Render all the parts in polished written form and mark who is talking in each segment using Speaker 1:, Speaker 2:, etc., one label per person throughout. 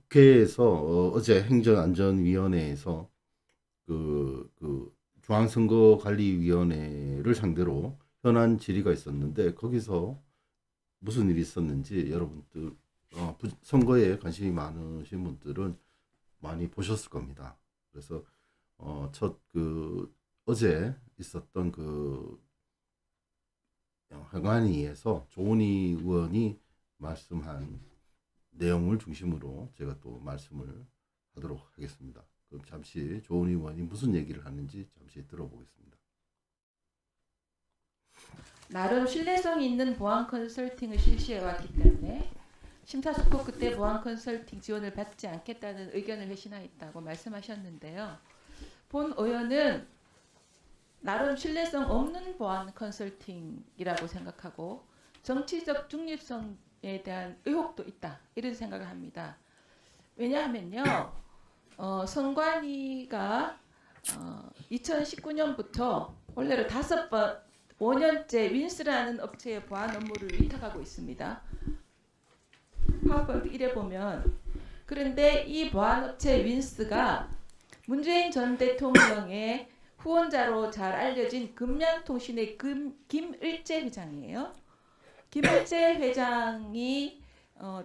Speaker 1: 국회에서 어제 행정안전위원회에서 중앙선거관리위원회를 상대로 현안 질의가 있었는데 거기서 무슨 일이 있었는지 여러분들 선거에 관심이 많으신 분들은 많이 보셨을 겁니다. 그래서 첫 어제 있었던 행안위에서 조은희 의원이 말씀한 내용을 중심으로 제가 또 말씀을 하도록 하겠습니다. 그럼 잠시 조은희 의원이 무슨 얘기를 하는지 잠시 들어보겠습니다.
Speaker 2: 나름 신뢰성 있는 보안 컨설팅을 실시해왔기 때문에 심사숙고그 때 보안 컨설팅 지원을 받지 않겠다는 의견을 회신하였다고 말씀하셨는데요. 본 의원은 나름 신뢰성 없는 보안 컨설팅이라고 생각하고 정치적 중립성에 대한 의혹도 있다 이런 생각을 합니다. 왜냐하면요, 선관위가 2019년부터 원래로 5년째 윈스라는 업체의 보안 업무를 위탁하고 있습니다. 파워포인트 1에 보면, 그런데 이 보안 업체 윈스가 문재인 전 대통령의 후원자로 잘 알려진 금양통신의 김을재 회장이에요. 김을재 회장이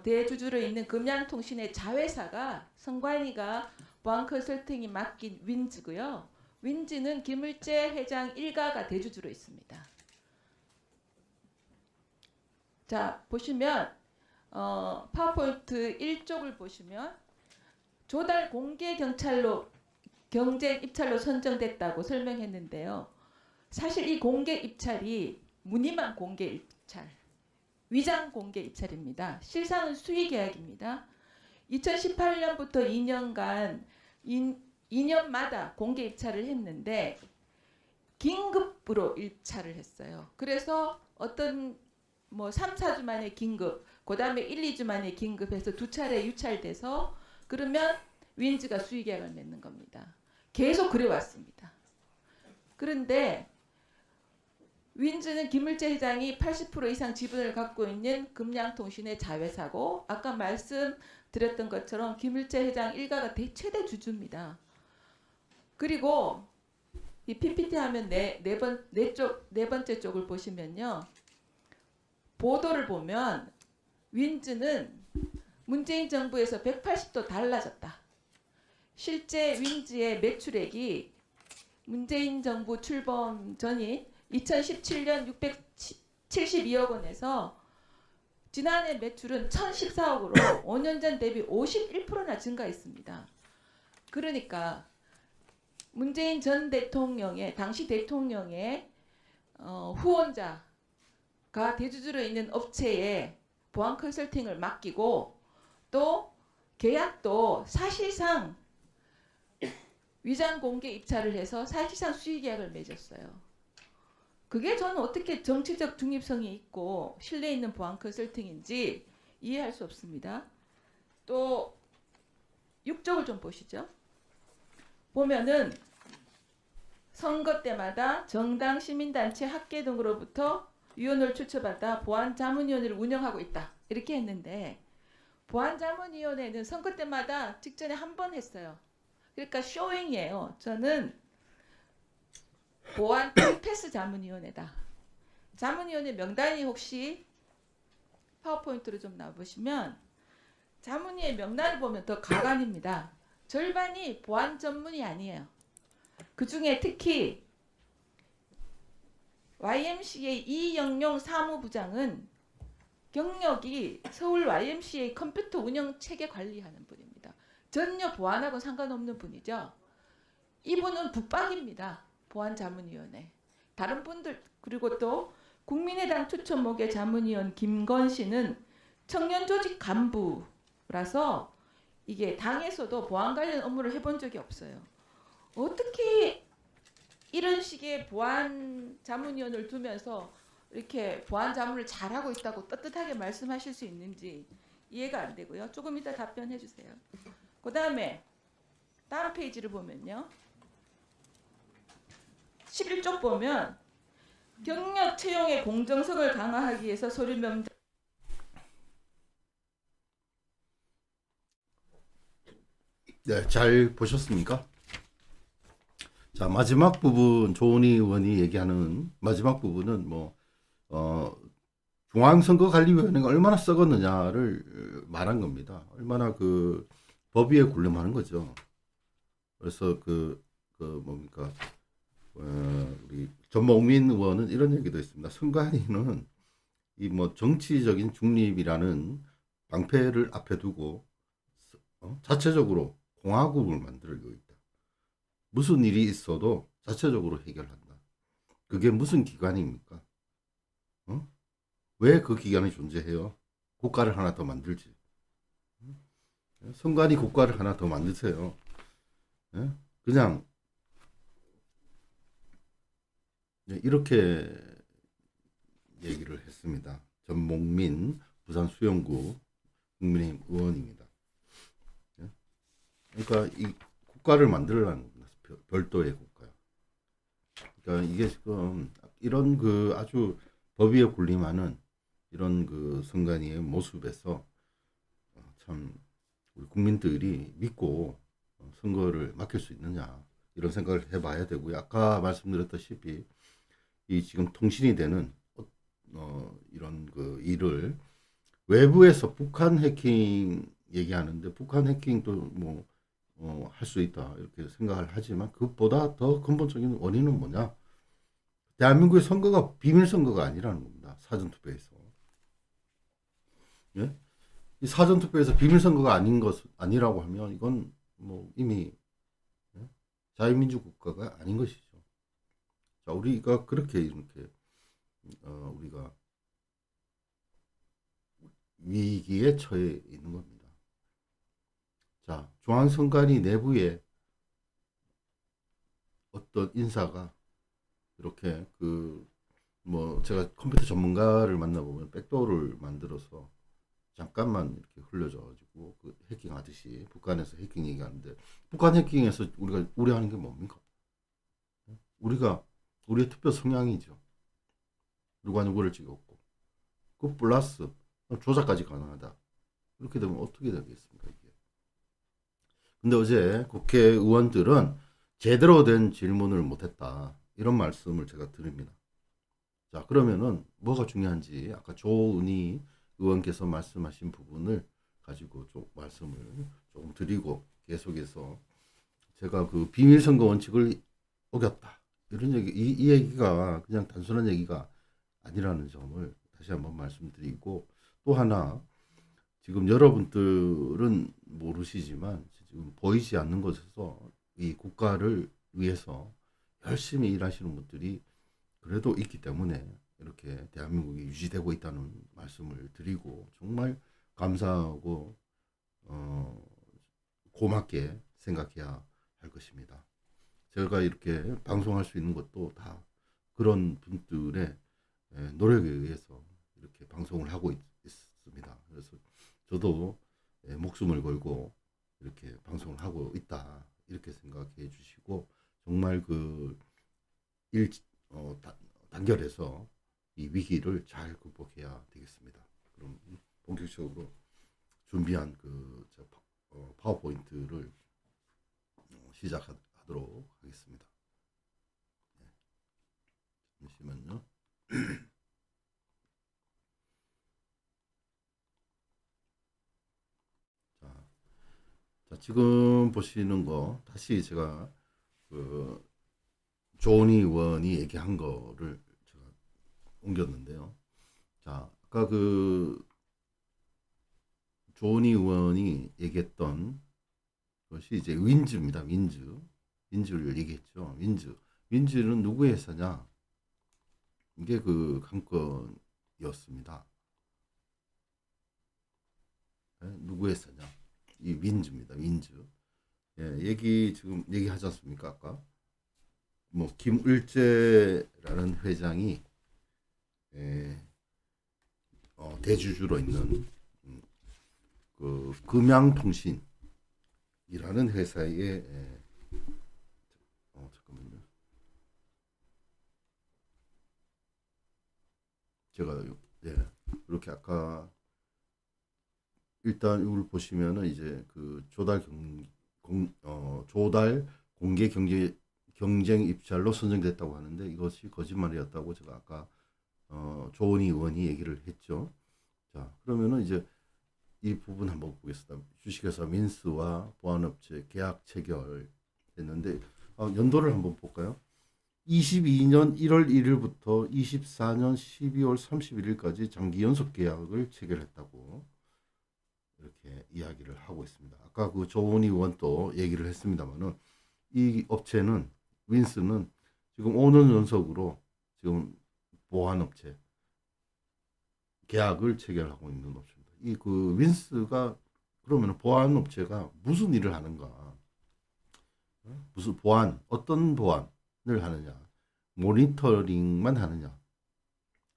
Speaker 2: 대주주로 있는 금양통신의 자회사가 선관위가 보안 컨설팅이 맡긴 윈즈고요. 윈즈는 김을재 회장 일가가 대주주로 있습니다. 자, 보시면 파워포인트 1쪽을 보시면 조달 공개 경찰로 경쟁 입찰로 선정됐다고 설명했는데요. 사실 이 공개 입찰이 무늬만 공개 입찰, 위장 공개 입찰입니다. 실상은 수의 계약입니다. 2018년부터 2년간 2년마다 공개 입찰을 했는데 긴급으로 입찰을 했어요. 그래서 어떤 3, 4주 만에 긴급, 그 다음에 1, 2주 만에 긴급해서 두 차례 유찰돼서 그러면 윈즈가 수의계약을 맺는 겁니다. 계속 그래왔습니다. 그런데 윈즈는 김을재 회장이 80% 이상 지분을 갖고 있는 금양통신의 자회사고 아까 말씀드렸던 것처럼 김을재 회장 일가가 최대 주주입니다. 그리고 이 PPT 하면 네 번째 쪽을 보시면요. 보도를 보면 윈즈는 문재인 정부에서 180도 달라졌다. 실제 윈즈의 매출액이 문재인 정부 출범 전인 2017년 672억 원에서 지난해 매출은 1014억으로 5년 전 대비 51%나 증가했습니다. 그러니까 문재인 전 대통령의 당시 대통령의 후원자가 대주주로 있는 업체에 보안 컨설팅을 맡기고 또 계약도 사실상 위장 공개 입찰을 해서 사실상 수의 계약을 맺었어요. 그게 저는 어떻게 정치적 중립성이 있고 신뢰 있는 보안 컨설팅인지 이해할 수 없습니다. 또 6쪽을 좀 보시죠. 보면은 선거 때마다 정당, 시민단체, 학계 등으로부터 위원을 추천받아 보안자문위원회를 운영하고 있다. 이렇게 했는데 보안자문위원회는 선거 때마다 직전에 한 번 했어요. 그러니까 쇼잉이에요. 저는 보안 패스 자문위원회다. 자문위원회 명단이 혹시 파워포인트로 좀 나와보시면 자문위의 명단을 보면 더 가관입니다. 절반이 보안 전문이 아니에요. 그 중에 특히 YMCA 이영용 사무부장은 경력이 서울 YMCA 컴퓨터 운영 체계 관리하는 분입니다. 전혀 보안하고 상관없는 분이죠. 이분은 북박입니다. 보안자문위원회. 다른 분들 그리고 또 국민의당 추천목의 자문위원 김건 씨는 청년조직 간부라서 이게 당에서도 보안 관련 업무를 해본 적이 없어요. 어떻게 이런 식의 보안 자문위원을 두면서 이렇게 보안 자문을 잘하고 있다고 떳떳하게 말씀하실 수 있는지 이해가 안 되고요. 조금 이따 답변해 주세요. 그 다음에 다음 페이지를 보면요. 11쪽 보면 경력 채용의 공정성을 강화하기 위해서 서류 면접
Speaker 1: 네, 잘 보셨습니까? 자, 마지막 부분 조은희 의원이 얘기하는 마지막 부분은 뭐 중앙선거관리위원회가 얼마나 썩었느냐를 말한 겁니다. 얼마나 그 법위에 군림하는 거죠. 그래서 뭡니까 우리 전목민 의원은 이런 얘기도 했습니다. 선관위는 이 뭐 정치적인 중립이라는 방패를 앞에 두고 자체적으로 공화국을 만들고 있다. 무슨 일이 있어도 자체적으로 해결한다. 그게 무슨 기관입니까? 어? 왜 그 기관이 존재해요? 국가를 하나 더 만들지. 선관위 국가를 하나 더 만드세요. 예? 그냥 이렇게 얘기를 했습니다. 전목민 부산수영구 국민의힘 의원입니다. 예? 그러니까 이 국가를 만들라는 겁니다. 별도의 국가요. 그러니까 이게 지금 이런 그 아주 법위에 군림하는 이런 그 선관위의 모습에서 참 우리 국민들이 믿고 선거를 맡길 수 있느냐 이런 생각을 해봐야 되고요. 아까 말씀드렸다시피 이 지금 통신이 되는 이런 그 일을 외부에서 북한 해킹 얘기하는데 북한 해킹도 뭐 할 수 있다 이렇게 생각을 하지만 그것보다 더 근본적인 원인은 뭐냐? 대한민국의 선거가 비밀 선거가 아니라는 겁니다. 사전 투표에서. 예? 이 사전 투표에서 비밀 선거가 아닌 것 아니라고 하면 이건 뭐 이미 예? 자유민주 국가가 아닌 것이죠. 자, 우리가 그렇게 이렇게 우리가 위기에 처해 있는 겁니다. 자, 중앙선관위 내부에 어떤 인사가 이렇게 뭐 제가 컴퓨터 전문가를 만나보면 백도어를 만들어서 잠깐만 이렇게 흘려줘가지고 그 해킹하듯이 북한에서 해킹 얘기하는데 북한 해킹에서 우리가 우려하는 게 뭡니까? 우리가 우리의 투표 성향이죠. 누가 누구를 찍었고 그 플러스 조작까지 가능하다. 이렇게 되면 어떻게 되겠습니까 이게? 근데 어제 국회의원들은 제대로 된 질문을 못했다. 이런 말씀을 제가 드립니다. 자, 그러면은 뭐가 중요한지 아까 조은희 의원께서 말씀하신 부분을 가지고 좀 말씀을 조금 드리고 계속해서 제가 그 비밀선거 원칙을 어겼다. 이런 얘기, 이 얘기가 그냥 단순한 얘기가 아니라는 점을 다시 한번 말씀드리고 또 하나 지금 여러분들은 모르시지만 지금 보이지 않는 곳에서 이 국가를 위해서 열심히 일하시는 분들이 그래도 있기 때문에 이렇게 대한민국이 유지되고 있다는 말씀을 드리고 정말 감사하고 고맙게 생각해야 할 것입니다. 제가 이렇게 방송할 수 있는 것도 다 그런 분들의 노력에 의해서 이렇게 방송을 하고 있습니다. 그래서 저도 목숨을 걸고 이렇게 방송을 하고 있다 이렇게 생각해 주시고 정말 그 단결해서 이 위기를 잘 극복해야 되겠습니다. 그럼 본격적으로 준비한 파워포인트를 시작하도록 하겠습니다. 네. 잠시만요. 자, 지금 보시는 거 다시 제가 그 조은희 의원이 얘기한 거를 제가 옮겼는데요. 자, 아까 그 조은희 의원이 얘기했던 것이 이제 윈즈입니다. 윈즈를 얘기했죠. 윈즈는 누구의 회사냐? 이게 그 관건이었습니다. 네? 누구의 회사냐? 이 윈즈입니다. 윈즈. 예, 지금 얘기하지 않습니까? 아까 뭐 김을재라는 회장이 대주주로 있는 그 금양통신이라는 회사의 잠깐만요. 제가 이렇게 아까 일단 이걸 보시면은 이제 그 조달 조달 공개 경쟁 입찰로 선정됐다고 하는데 이것이 거짓말이었다고 제가 아까 조은희 의원이 얘기를 했죠. 자, 그러면은 이제 이 부분 한번 보겠습니다. 주식회사 민스와 보안업체 계약 체결했는데 연도를 한번 볼까요? 22년 1월 1일부터 24년 12월 31일까지 장기 연속 계약을 체결했다고 이렇게 이야기를 하고 있습니다. 아까 그 조은희 의원 또 얘기를 했습니다만은 이 업체는 윈스는 지금 5년 연속으로 지금 보안업체 계약을 체결하고 있는 업체입니다. 이 그 윈스가 그러면 보안업체가 무슨 일을 하는가? 무슨 보안, 어떤 보안을 하느냐? 모니터링만 하느냐?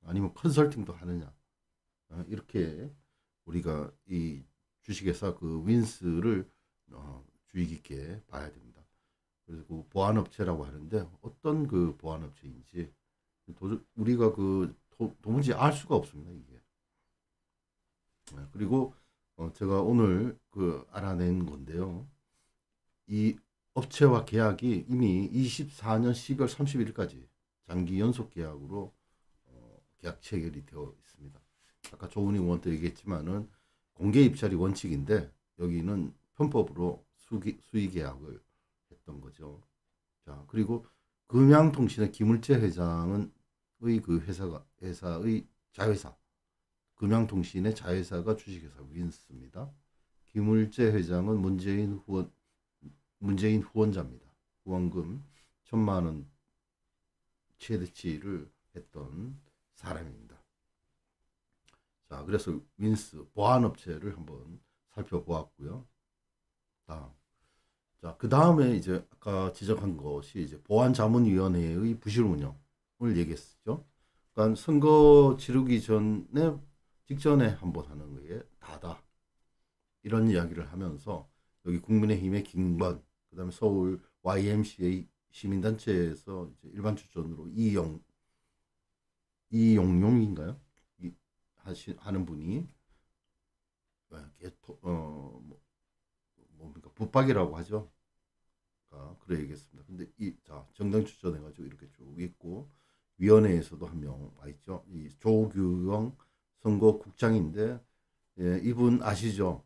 Speaker 1: 아니면 컨설팅도 하느냐? 이렇게 우리가 이 주식회사 그 윈스를 주의 깊게 봐야 됩니다. 그리고 보안업체라고 하는데 어떤 그 보안업체인지 우리가 그 도무지 알 수가 없습니다. 이게. 그리고 제가 오늘 그 알아낸 건데요. 이 업체와 계약이 이미 24년 12월 31일까지 장기 연속 계약으로 계약 체결이 되어 있습니다. 아까 조은희 의원도 얘기했지만은 공개 입찰이 원칙인데 여기는 편법으로 수의 계약을 했던 거죠. 자, 그리고 금양통신의 김을재 회장은 그 회사의 자회사, 금양통신의 자회사가 주식회사 윈스입니다. 김을재 회장은 문재인 후원자입니다. 후원금 1,000만 원 최대치를 했던 사람입니다. 자, 그래서 윈스 보안업체를 한번 살펴보았고요. 자, 그 다음에 이제 아까 지적한 것이 이제 보안자문위원회의 부실 운영을 얘기했죠. 그러니까 선거 치르기 직전에 한번 하는 거에 다다. 이런 이야기를 하면서 여기 국민의힘의 김관, 그다음에 서울 YMCA 시민단체에서 이제 일반 추천으로 이용용인가요? 하는 분이 뭡니까 붙박이라고 하죠. 그래 얘기했습니다. 근데 정당 추천해가지고 이렇게 쭉 있고 위원회에서도 한 명 와 있죠. 이 조규영 선거국장인데 이분 아시죠?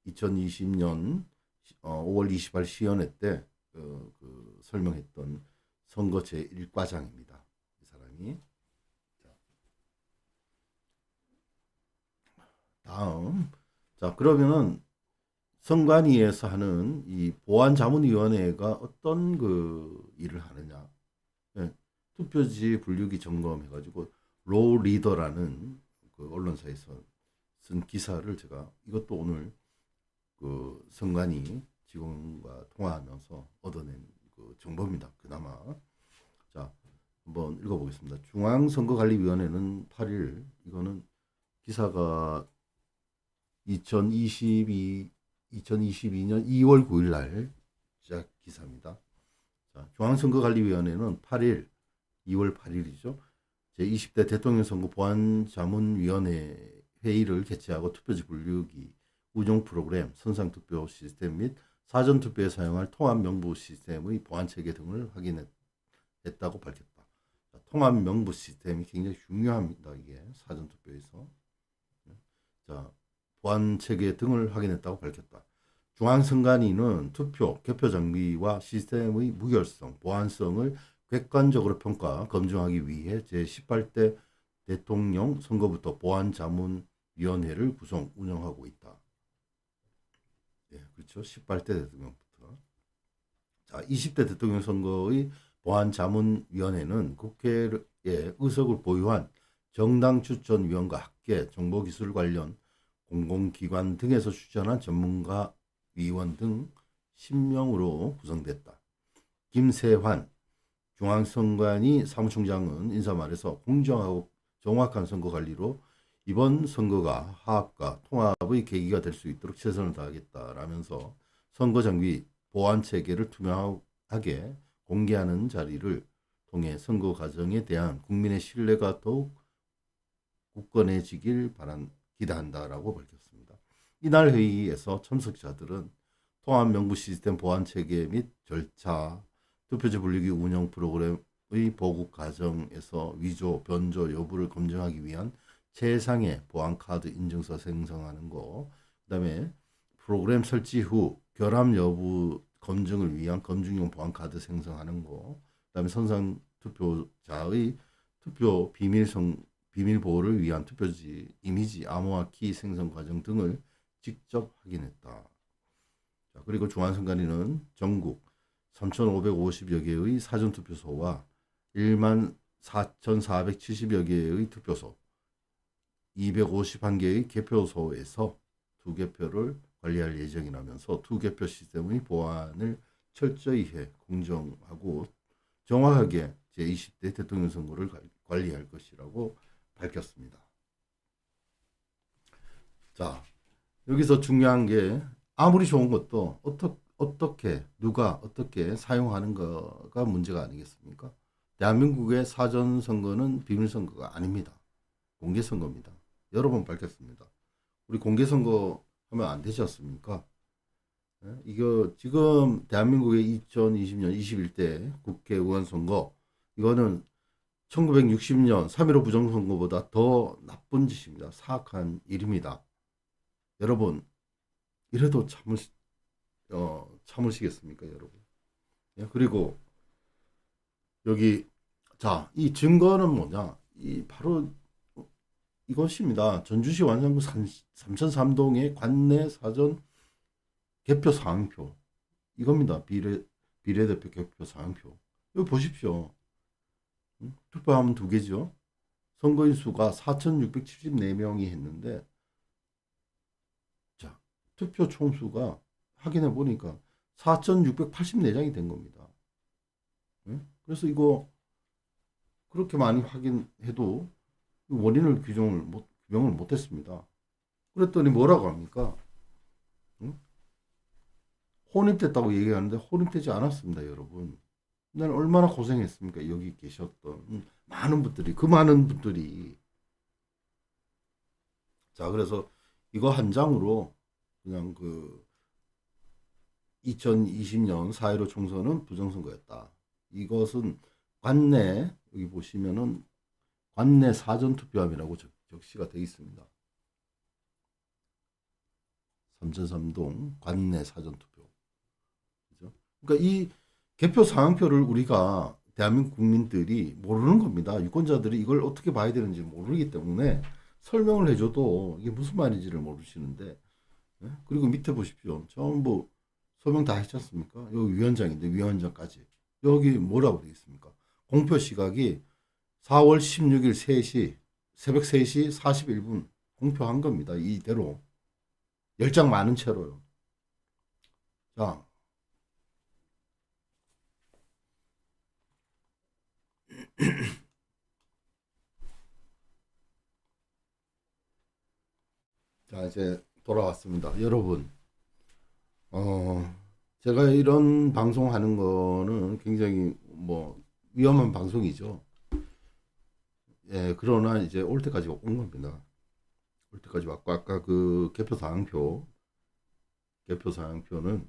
Speaker 1: 2020년 5월 28일 시연회 때 그 설명했던 선거 제1과장입니다. 이 사람이. 다음. 자, 그러면은 선관위에서 하는 이 보안자문위원회가 어떤 그 일을 하느냐. 투표지 분류기 점검해가지고 로우 리더라는 그 언론사에서 쓴 기사를 제가 이것도 오늘 그 선관위 직원과 통화하면서 얻어낸 그 정보입니다. 그나마. 자, 한번 읽어보겠습니다. 중앙선거관리위원회는 8일 이거는 기사가 2022년 2월 9일 날 시작 기사입니다. 자, 중앙선거관리위원회는 8일 2월 8일이죠. 제20대 대통령 선거 보안자문위원회 회의를 개최하고 투표지 분류기 운용 프로그램, 선상투표 시스템 및 사전투표에 사용할 통합명부 시스템의 보안체계 등을 확인했다고 밝혔다. 자, 통합명부 시스템이 굉장히 중요합니다. 이게 사전투표에서. 자, 보안체계 등을 확인했다고 밝혔다. 중앙선관위는 투표, 개표 장비와 시스템의 무결성, 보안성을 객관적으로 평가, 검증하기 위해 제18대 대통령 선거부터 보안자문위원회를 구성, 운영하고 있다. 네, 그렇죠. 18대 대통령부터. 자, 20대 대통령 선거의 보안자문위원회는 국회에 의석을 보유한 정당 추천위원과 학계, 정보기술 관련 공공기관 등에서 추천한 전문가 위원 등 10명으로 구성됐다. 김세환 중앙선관위 사무총장은 인사말에서 공정하고 정확한 선거 관리로 이번 선거가 화합과 통합의 계기가 될 수 있도록 최선을 다하겠다라면서 선거 장비 보안 체계를 투명하게 공개하는 자리를 통해 선거 과정에 대한 국민의 신뢰가 더욱 굳건해지길 기대한다라고 밝혔습니다. 이날 회의에서 참석자들은 통합 명부 시스템 보안 체계 및 절차, 투표지 분리기 운영 프로그램의 보급 과정에서 위조, 변조 여부를 검증하기 위한 최상의 보안 카드 인증서 생성하는 거, 그다음에 프로그램 설치 후 결함 여부 검증을 위한 검증용 보안 카드 생성하는 거, 그다음에 선상 투표자의 투표 비밀 보호를 위한 투표지 이미지 암호화 키 생성 과정 등을 직접 확인했다. 자, 그리고 중앙선관위는 전국 3,550여 개의 사전투표소와 14,470여 개의 투표소, 251개의 개표소에서 투개표를 관리할 예정이라면서 투개표 시스템의 보안을 철저히 해 공정하고 정확하게 제20대 대통령 선거를 관리할 것이라고 밝혔습니다. 자, 여기서 중요한 게 아무리 좋은 것도 어떻게 누가 어떻게 사용하는 거가 문제가 아니겠습니까? 대한민국의 사전 선거는 비밀 선거가 아닙니다. 공개 선거입니다. 여러 번 밝혔습니다. 우리 공개 선거 하면 안 되지 않습니까? 예? 이거 지금 대한민국의 2020년 21대 국회의원 선거, 이거는 1960년 3.15 부정선거보다 더 나쁜 짓입니다. 사악한 일입니다. 여러분, 이래도 참으시겠습니까, 여러분? 예? 그리고 여기, 자, 이 증거는 뭐냐? 바로 이것입니다. 전주시 완산구 3003동의 관내 사전 개표 사항표. 이겁니다. 비례대표 개표 사항표. 여기 보십시오. 투표하면 두 개죠. 선거인 수가 4,674명이 했는데, 자, 투표 총수가 확인해 보니까 4,684장이 된 겁니다. 그래서 이거 그렇게 많이 확인해도 원인을 규명을 못했습니다. 그랬더니 뭐라고 합니까? 혼입됐다고 얘기하는데 혼입되지 않았습니다, 여러분. 난 얼마나 고생했습니까? 여기 계셨던 많은 분들이. 자, 그래서 이거 한 장으로 그냥 2020년 4.15 총선은 부정선거였다. 이것은 관내, 여기 보시면은 관내 사전투표함이라고 적시가 되어 있습니다. 3003동 관내 사전투표. 그죠? 그러니까 이 개표 상황표를 우리가 대한민국 국민들이 모르는 겁니다. 유권자들이 이걸 어떻게 봐야 되는지 모르기 때문에 설명을 해줘도 이게 무슨 말인지를 모르시는데, 예? 그리고 밑에 보십시오. 전부 설명 다 했지 않습니까? 여기 위원장인데 위원장까지. 여기 뭐라고 되어 있습니까? 공표 시각이 4월 16일 3시, 새벽 3시 41분 공표한 겁니다. 이대로. 10장 많은 채로요. 자. 자, 이제 돌아왔습니다. 여러분, 제가 이런 방송하는 거는 굉장히 위험한 방송이죠. 예, 그러나 이제 올 때까지 온 겁니다. 올 때까지 왔고, 아까 그 개표 사항표는,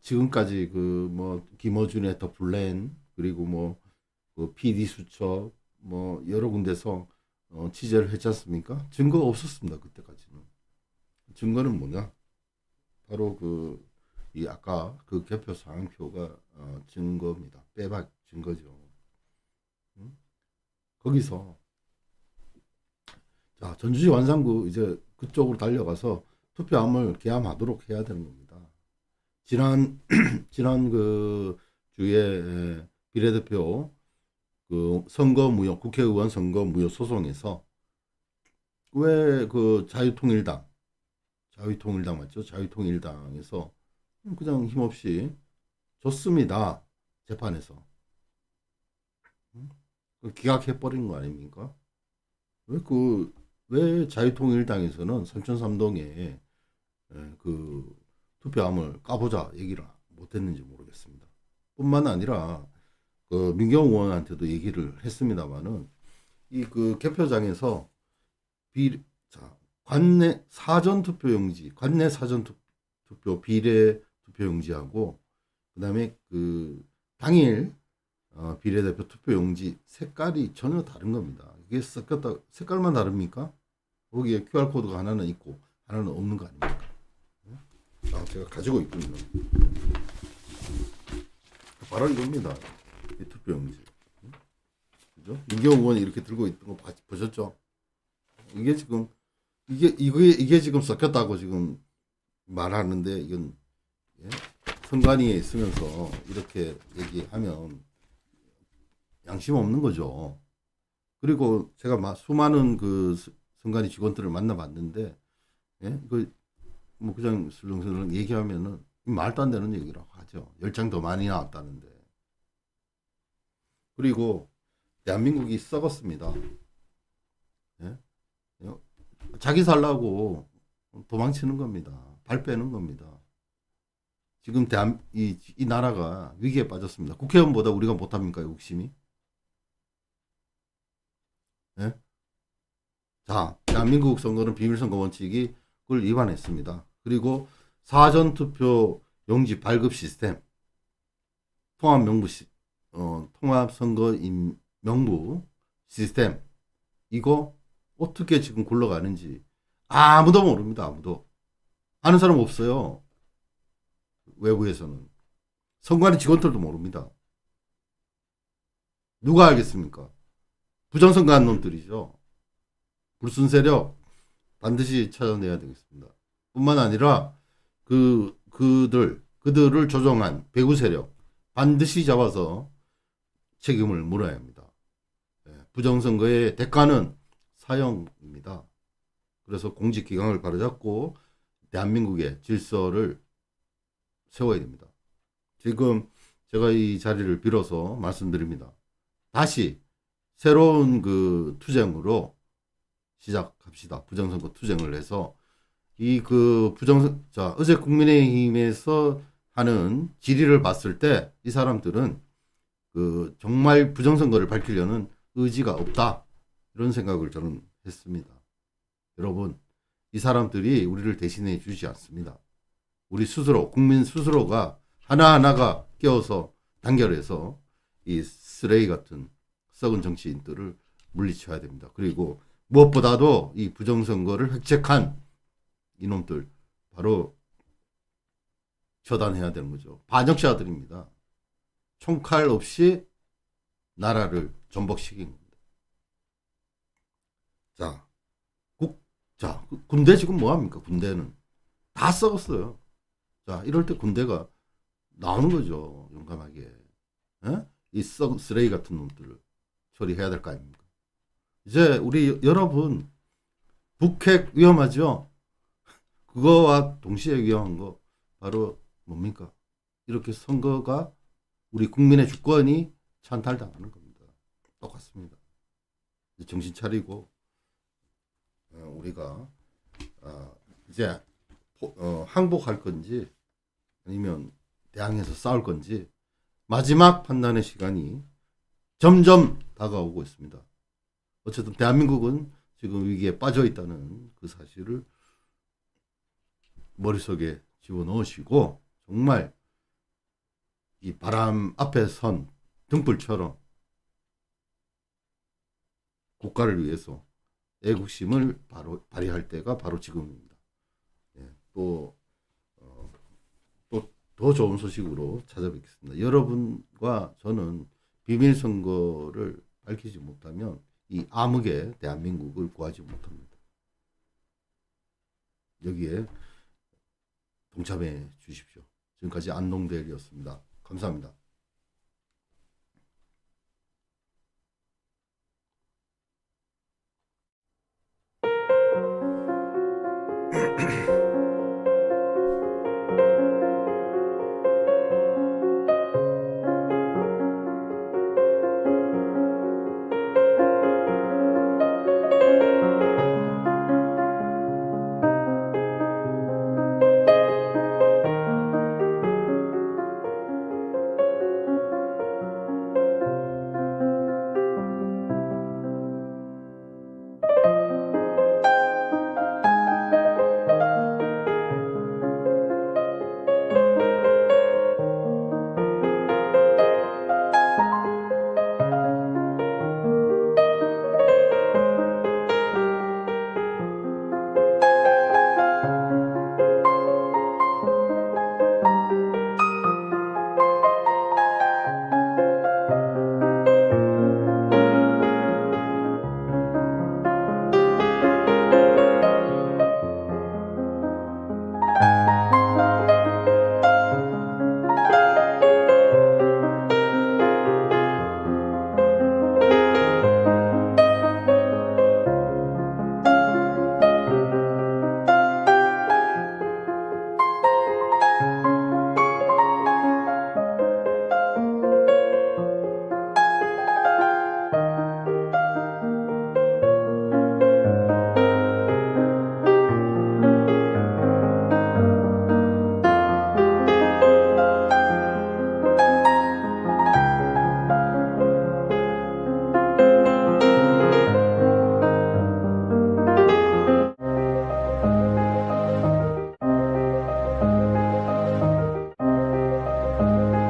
Speaker 1: 지금까지 김어준의 더 플랜, 그리고 그 PD 수첩, 여러 군데서 취재를 했지 않습니까? 증거가 없었습니다. 그때까지는. 증거는 뭐냐? 바로 아까 그 개표 사항표가 증거입니다. 빼박 증거죠. 거기서 자, 전주시 완산구 이제 그쪽으로 달려가서 투표함을 개함하도록 해야 되는 겁니다. 지난 그 주에 비례대표 국회의원 선거 무효 소송에서 왜 자유통일당 맞죠? 자유통일당에서 그냥 힘없이 졌습니다. 재판에서. 기각해버린 거 아닙니까? 왜 자유통일당에서는 3003동에 투표함을 까보자 얘기를 못했는지 모르겠습니다. 뿐만 아니라 민경우 의원한테도 얘기를 했습니다만은 개표장에서 관내 사전 투표용지, 관내 사전 투표 비례 투표용지하고 그다음에 그 당일 비례대표 투표용지 색깔이 전혀 다른 겁니다. 이게 섞였다 색깔만 다릅니까? 거기에 QR 코드가 하나는 있고 하나는 없는 거 아닙니까? 제가 가지고 있군요. 바로 이겁니다. 이 투표용지. 그죠? 이경호 의원이 이렇게 들고 있던 거 보셨죠? 이게 지금 이게 지금 섞였다고 지금 말하는데 이건 선관위에 있으면서 이렇게 얘기하면 양심 없는 거죠. 그리고 제가 수많은 그 선관위 직원들을 만나봤는데 그 뭐 그냥 슬렁슬렁 얘기하면은 말도 안 되는 얘기라고 하죠. 10장 더 많이 나왔다는데. 그리고 대한민국이 썩었습니다. 자기 살라고 도망치는 겁니다. 발 빼는 겁니다. 지금 이 나라가 위기에 빠졌습니다. 국회의원보다 우리가 못합니까? 욕심이? 자, 대한민국 선거는 비밀선거 원칙이 그걸 위반했습니다. 그리고 사전투표 용지 발급 시스템, 통합선거 명부 시스템, 이거 어떻게 지금 굴러가는지 아무도 모릅니다. 아무도. 아는 사람 없어요. 외부에서는. 선관위 직원들도 모릅니다. 누가 알겠습니까? 부정선거한 놈들이죠. 불순 세력 반드시 찾아내야 되겠습니다. 뿐만 아니라 그들을 조종한 배후 세력 반드시 잡아서 책임을 물어야 합니다. 부정선거의 대가는 사형입니다. 그래서 공직기강을 바로잡고 대한민국의 질서를 세워야 됩니다. 지금 제가 이 자리를 빌어서 말씀드립니다. 다시 새로운 그 투쟁으로 시작합시다. 부정선거 투쟁을 해서 어제 국민의힘에서 하는 질의를 봤을 때 이 사람들은 정말 부정선거를 밝히려는 의지가 없다. 이런 생각을 저는 했습니다. 여러분, 이 사람들이 우리를 대신해 주지 않습니다. 우리 스스로, 국민 스스로가 하나하나가 끼어서 단결해서 이 쓰레기 같은 썩은 정치인들을 물리쳐야 됩니다. 그리고 무엇보다도 이 부정선거를 획책한 이놈들 바로 처단해야 되는 거죠. 반역자들입니다. 총칼 없이 나라를 전복시킨 겁니다. 군대 지금 뭐합니까? 군대는 다 썩었어요. 자, 이럴 때 군대가 나오는 거죠. 용감하게. 이 쓰레기 같은 놈들을 처리해야 될 거 아닙니까? 이제 우리 여러분 북핵 위험하죠? 그거와 동시에 위험한 거 바로 뭡니까? 이렇게 선거가 우리 국민의 주권이 찬탈당하는 겁니다. 똑같습니다. 정신 차리고 우리가 이제 항복할 건지 아니면 대항해서 싸울 건지 마지막 판단의 시간이 점점 다가오고 있습니다. 어쨌든 대한민국은 지금 위기에 빠져 있다는 그 사실을 머릿속에 집어넣으시고 정말 이 바람 앞에 선 등불처럼 국가를 위해서 애국심을 바로 발휘할 때가 바로 지금입니다. 또 더 좋은 소식으로 찾아뵙겠습니다. 여러분과 저는 비밀선거를 밝히지 못하면 이 암흑의 대한민국을 구하지 못합니다. 여기에 동참해 주십시오. 지금까지 안동대리였습니다. 감사합니다.